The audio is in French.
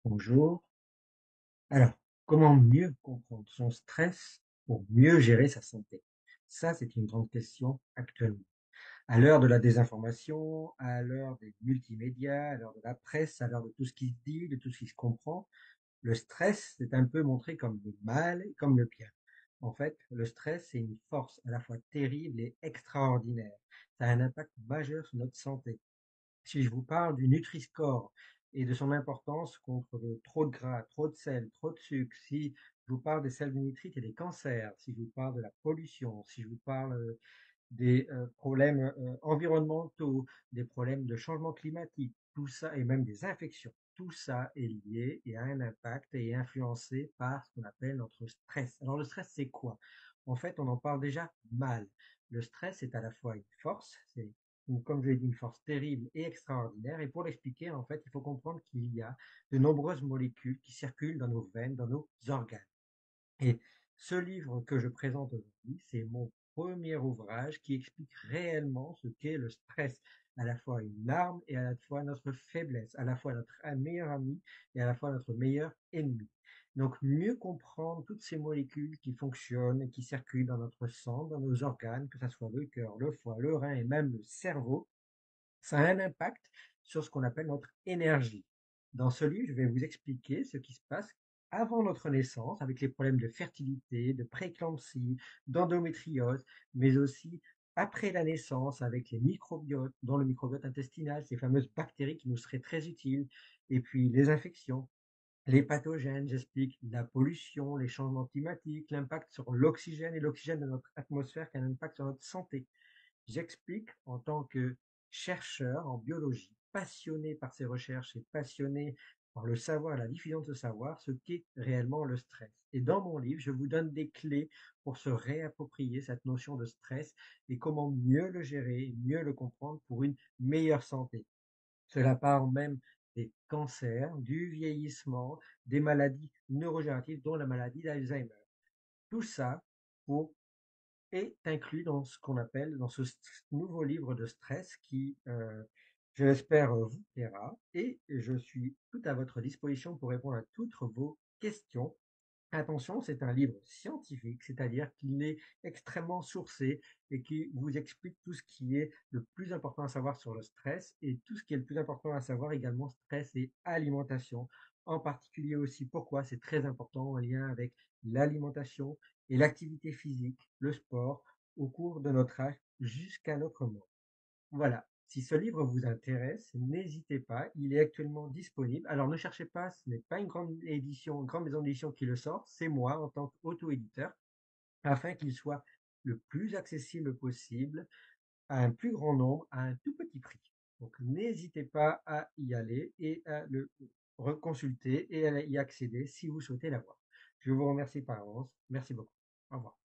Bonjour. Alors, comment mieux comprendre son stress pour mieux gérer sa santé? Ça, c'est une grande question actuellement. À l'heure de la désinformation, à l'heure des multimédias, à l'heure de la presse, à l'heure de tout ce qui se dit, de tout ce qui se comprend, le stress est un peu montré comme le mal et comme le bien. En fait, le stress, c'est une force à la fois terrible et extraordinaire. Ça a un impact majeur sur notre santé. Si je vous parle du Nutri-Score et de son importance contre le trop de gras, trop de sel, trop de sucre, si je vous parle des sels de nitrite et des cancers, si je vous parle de la pollution, si je vous parle des problèmes environnementaux, des problèmes de changement climatique, tout ça, et même des infections, tout ça est lié et a un impact et est influencé par ce qu'on appelle notre stress. Alors le stress, c'est quoi? En fait, on en parle déjà mal. Le stress est à la fois une force, c'est comme je l'ai dit, une force terrible et extraordinaire. Et pour l'expliquer, en fait, il faut comprendre qu'il y a de nombreuses molécules qui circulent dans nos veines, dans nos organes. Et ce livre que je présente aujourd'hui, c'est mon premier ouvrage qui explique réellement ce qu'est le stress, à la fois une arme et à la fois notre faiblesse, à la fois notre meilleur ami et à la fois notre meilleur ennemi. Donc mieux comprendre toutes ces molécules qui fonctionnent et qui circulent dans notre sang, dans nos organes, que ce soit le cœur, le foie, le rein et même le cerveau, ça a un impact sur ce qu'on appelle notre énergie. Dans ce livre, je vais vous expliquer ce qui se passe avant notre naissance avec les problèmes de fertilité, de prééclampsie, d'endométriose, mais aussi après la naissance avec les microbiotes, dont le microbiote intestinal, ces fameuses bactéries qui nous seraient très utiles, et puis les infections, les pathogènes, j'explique la pollution, les changements climatiques, l'impact sur l'oxygène et l'oxygène de notre atmosphère qui a un impact sur notre santé. J'explique en tant que chercheur en biologie, passionné par ces recherches et passionné par le savoir et la diffusion de ce savoir, ce qu'est réellement le stress. Et dans mon livre, je vous donne des clés pour se réapproprier cette notion de stress et comment mieux le gérer, mieux le comprendre pour une meilleure santé. Cela part même des cancers, du vieillissement, des maladies neurodégénératives, dont la maladie d'Alzheimer. Tout ça pour est inclus dans ce qu'on appelle, dans ce nouveau livre de stress qui, je l'espère, vous plaira. Et je suis tout à votre disposition pour répondre à toutes vos questions. Attention, c'est un livre scientifique, c'est-à-dire qu'il est extrêmement sourcé et qui vous explique tout ce qui est le plus important à savoir sur le stress et tout ce qui est le plus important à savoir également stress et alimentation. En particulier aussi pourquoi c'est très important en lien avec l'alimentation et l'activité physique, le sport, au cours de notre âge jusqu'à notre mort. Voilà. Si ce livre vous intéresse, n'hésitez pas, il est actuellement disponible. Alors ne cherchez pas, ce n'est pas une grande édition, une grande maison d'édition qui le sort, c'est moi en tant qu'auto-éditeur, afin qu'il soit le plus accessible possible à un plus grand nombre, à un tout petit prix. Donc n'hésitez pas à y aller et à le reconsulter et à y accéder si vous souhaitez l'avoir. Je vous remercie par avance. Merci beaucoup. Au revoir.